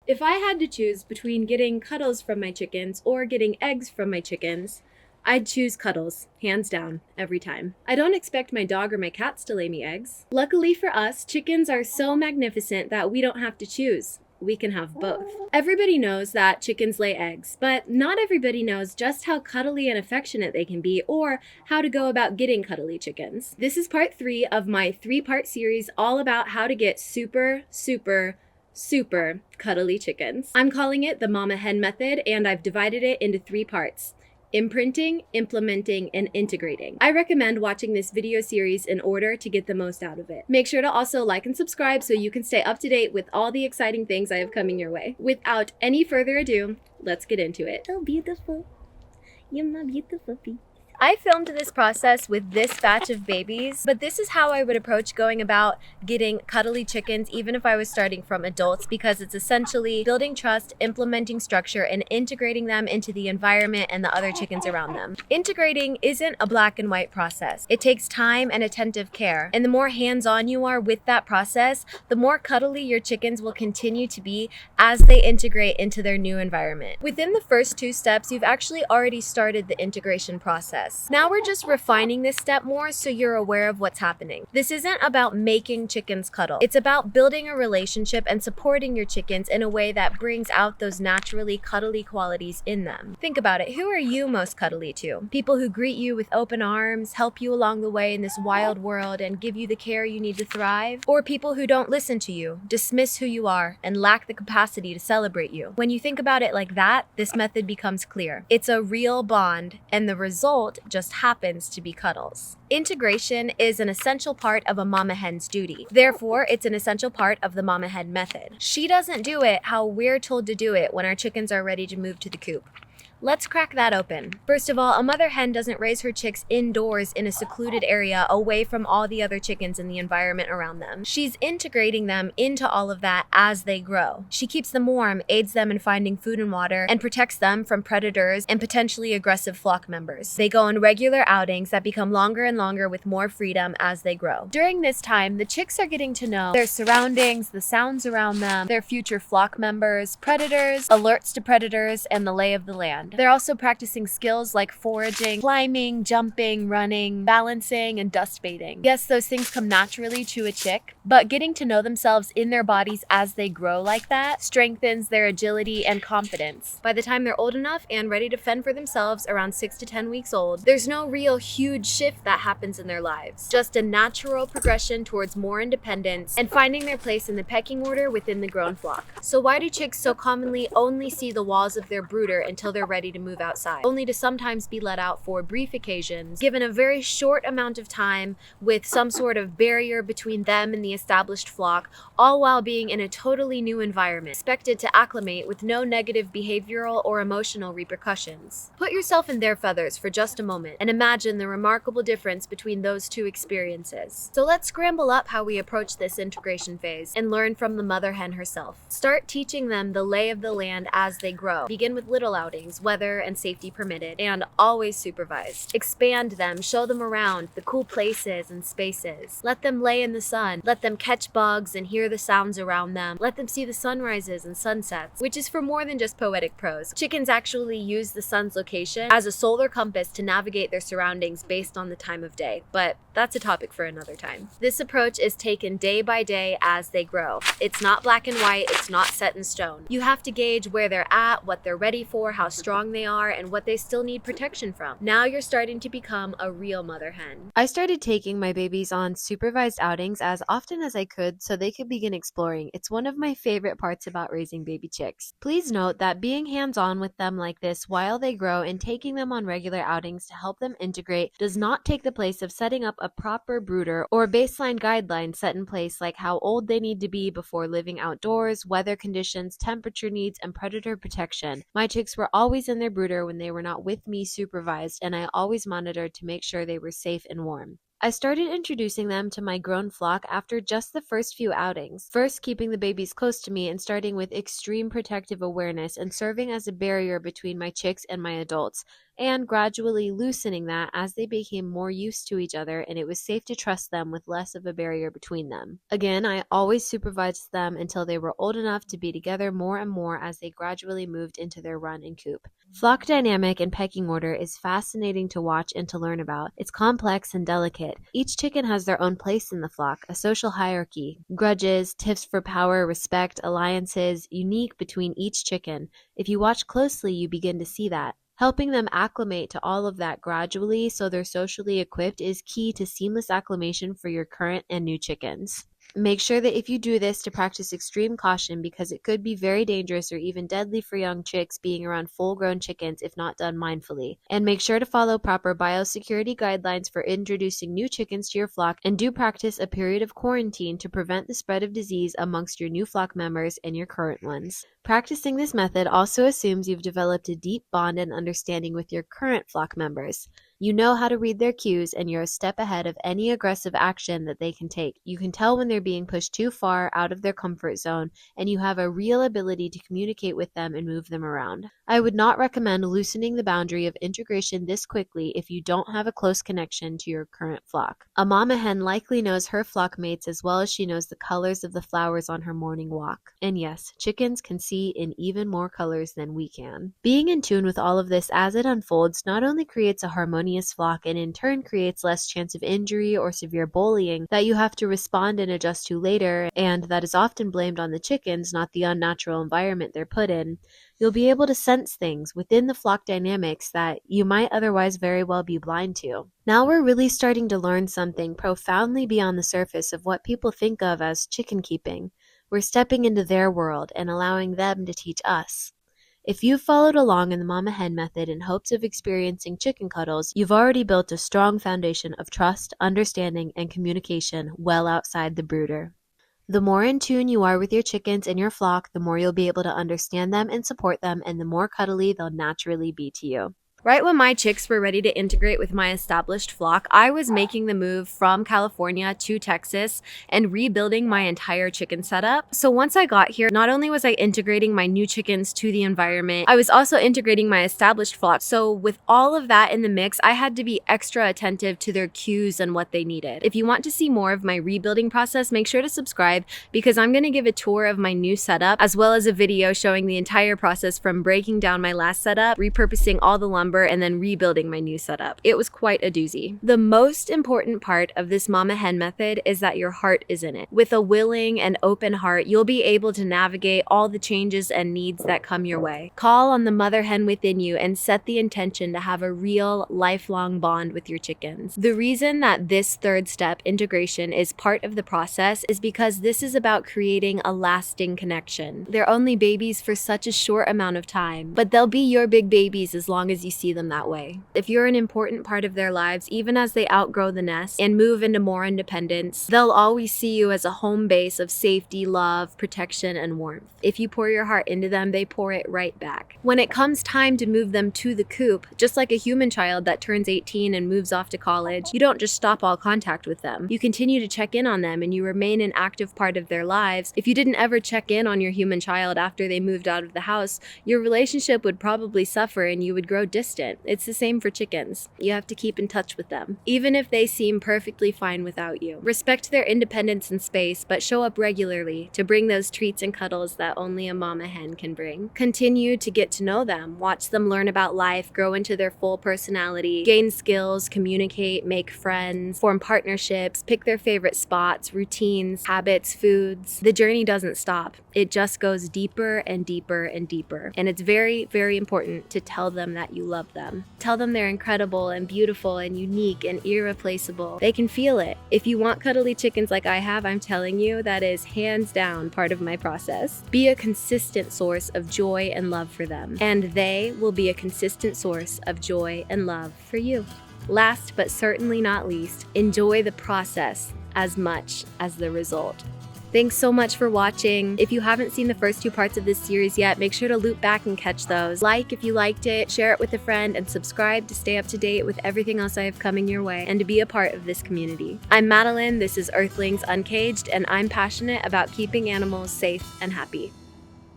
If I had to choose between getting cuddles from my chickens or getting eggs from my chickens, I'd choose cuddles, hands down, every time. I don't expect my dog or my cats to lay me eggs. Luckily for us, chickens are so magnificent that we don't have to choose. We can have both. Everybody knows that chickens lay eggs, but not everybody knows just how cuddly and affectionate they can be or how to go about getting cuddly chickens. This is part 3 of my 3-part series all about how to get super cuddly chickens. I'm calling it the Momma Hen Method, and I've divided it into 3 parts: imprinting, implementing, and integrating. I recommend watching this video series in order to get the most out of it. Make sure to also like and subscribe so you can stay up to date with all the exciting things I have coming your way. Without any further ado, let's get into it. So beautiful. You're my beautiful piece. I filmed this process with this batch of babies, but this is how I would approach going about getting cuddly chickens even if I was starting from adults, because it's essentially building trust, implementing structure, and integrating them into the environment and the other chickens around them. Integrating isn't a black and white process. It takes time and attentive care, and the more hands-on you are with that process, the more cuddly your chickens will continue to be as they integrate into their new environment. Within the first 2 steps, you've actually already started the integration process. Now we're just refining this step more so you're aware of what's happening. This isn't about making chickens cuddle. It's about building a relationship and supporting your chickens in a way that brings out those naturally cuddly qualities in them. Think about it. Who are you most cuddly to? People who greet you with open arms, help you along the way in this wild world, and give you the care you need to thrive? Or people who don't listen to you, dismiss who you are, and lack the capacity to celebrate you? When you think about it like that, this method becomes clear. It's a real bond, and the result just happens to be cuddles. Integration is an essential part of a mama hen's duty. Therefore, it's an essential part of the Momma Hen Method. She doesn't do it how we're told to do it when our chickens are ready to move to the coop. Let's crack that open. First of all, a mother hen doesn't raise her chicks indoors in a secluded area away from all the other chickens in the environment around them. She's integrating them into all of that as they grow. She keeps them warm, aids them in finding food and water, and protects them from predators and potentially aggressive flock members. They go on regular outings that become longer and longer with more freedom as they grow. During this time, the chicks are getting to know their surroundings, the sounds around them, their future flock members, predators, alerts to predators, and the lay of the land. They're also practicing skills like foraging, climbing, jumping, running, balancing, and dust baiting. Yes, those things come naturally to a chick, but getting to know themselves in their bodies as they grow like that strengthens their agility and confidence. By the time they're old enough and ready to fend for themselves around 6 to 10 weeks old, there's no real huge shift that happens in their lives. Just a natural progression towards more independence and finding their place in the pecking order within the grown flock. So why do chicks so commonly only see the walls of their brooder until they're ready to move outside, only to sometimes be let out for brief occasions, given a very short amount of time with some sort of barrier between them and the established flock, all while being in a totally new environment, expected to acclimate with no negative behavioral or emotional repercussions? Put yourself in their feathers for just a moment and imagine the remarkable difference between those 2 experiences. So let's scramble up how we approach this integration phase and learn from the mother hen herself. Start teaching them the lay of the land as they grow. Begin with little outings, weather and safety permitted, and always supervised. Expand them, show them around the cool places and spaces. Let them lay in the sun. Let them catch bugs and hear the sounds around them. Let them see the sunrises and sunsets, which is for more than just poetic prose. Chickens actually use the sun's location as a solar compass to navigate their surroundings based on the time of day, but that's a topic for another time. This approach is taken day by day as they grow. It's not black and white, it's not set in stone. You have to gauge where they're at, what they're ready for, how strong they are, and what they still need protection from. Now you're starting to become a real mother hen. I started taking my babies on supervised outings as often as I could so they could begin exploring. It's one of my favorite parts about raising baby chicks. Please note that being hands-on with them like this while they grow and taking them on regular outings to help them integrate does not take the place of setting up a proper brooder or baseline guidelines set in place, like how old they need to be before living outdoors, weather conditions, temperature needs, and predator protection. My chicks were always in their brooder when they were not with me supervised, and I always monitored to make sure they were safe and warm. I started introducing them to my grown flock after just the first few outings, first keeping the babies close to me and starting with extreme protective awareness and serving as a barrier between my chicks and my adults. and gradually loosening that as they became more used to each other and it was safe to trust them with less of a barrier between them. Again, I always supervised them until they were old enough to be together more and more as they gradually moved into their run and coop. Flock dynamic and pecking order is fascinating to watch and to learn about. It's complex and delicate. Each chicken has their own place in the flock, a social hierarchy, grudges, tips for power, respect, alliances, unique between each chicken. If you watch closely, you begin to see that. Helping them acclimate to all of that gradually so they're socially equipped is key to seamless acclimation for your current and new chickens. Make sure that if you do this to practice extreme caution because it could be very dangerous or even deadly for young chicks being around full-grown chickens if not done mindfully. And make sure to follow proper biosecurity guidelines for introducing new chickens to your flock and do practice a period of quarantine to prevent the spread of disease amongst your new flock members and your current ones. Practicing this method also assumes you've developed a deep bond and understanding with your current flock members. You know how to read their cues and you're a step ahead of any aggressive action that they can take. You can tell when they're being pushed too far out of their comfort zone and you have a real ability to communicate with them and move them around. I would not recommend loosening the boundary of integration this quickly if you don't have a close connection to your current flock. A mama hen likely knows her flock mates as well as she knows the colors of the flowers on her morning walk. And yes, chickens can see in even more colors than we can. Being in tune with all of this as it unfolds not only creates a harmonious flock and in turn creates less chance of injury or severe bullying that you have to respond and adjust to later, and that is often blamed on the chickens, not the unnatural environment they're put in. You'll be able to sense things within the flock dynamics that you might otherwise very well be blind to. Now we're really starting to learn something profoundly beyond the surface of what people think of as chicken keeping. We're stepping into their world and allowing them to teach us. If you've followed along in the Momma Hen Method in hopes of experiencing chicken cuddles, you've already built a strong foundation of trust, understanding, and communication well outside the brooder. The more in tune you are with your chickens and your flock, the more you'll be able to understand them and support them, and the more cuddly they'll naturally be to you. Right when my chicks were ready to integrate with my established flock, I was making the move from California to Texas and rebuilding my entire chicken setup. So once I got here, not only was I integrating my new chickens to the environment, I was also integrating my established flock. So with all of that in the mix, I had to be extra attentive to their cues and what they needed. If you want to see more of my rebuilding process, make sure to subscribe because I'm going to give a tour of my new setup as well as a video showing the entire process from breaking down my last setup, repurposing all the lumber, and then rebuilding my new setup. It was quite a doozy. The most important part of this Momma Hen method is that your heart is in it. With a willing and open heart, you'll be able to navigate all the changes and needs that come your way. Call on the mother hen within you and set the intention to have a real lifelong bond with your chickens. The reason that this third step, integration, is part of the process is because this is about creating a lasting connection. They're only babies for such a short amount of time, but they'll be your big babies as long as you see them that way. If you're an important part of their lives, even as they outgrow the nest and move into more independence, they'll always see you as a home base of safety, love, protection, and warmth. If you pour your heart into them, they pour it right back. When it comes time to move them to the coop, just like a human child that turns 18 and moves off to college, you don't just stop all contact with them. You continue to check in on them and you remain an active part of their lives. If you didn't ever check in on your human child after they moved out of the house, your relationship would probably suffer and you would grow distant. It's the same for chickens. You have to keep in touch with them, even if they seem perfectly fine without you. Respect their independence and space, but show up regularly to bring those treats and cuddles that only a mama hen can bring. Continue to get to know them. Watch them learn about life, grow into their full personality, gain skills, communicate, make friends, form partnerships, pick their favorite spots, routines, habits, foods. The journey doesn't stop. It just goes deeper and deeper and deeper. And it's very, very important to tell them that you love them. Tell them they're incredible and beautiful and unique and irreplaceable. They can feel it. If you want cuddly chickens like I have, I'm telling you, that is hands down part of my process. Be a consistent source of joy and love for them, and they will be a consistent source of joy and love for you. Last but certainly not least, enjoy the process as much as the result. Thanks so much for watching. If you haven't seen the first two parts of this series yet, make sure to loop back and catch those. Like if you liked it, share it with a friend, and subscribe to stay up to date with everything else I have coming your way and to be a part of this community. I'm Madeline, this is Earthlings Uncaged, and I'm passionate about keeping animals safe and happy.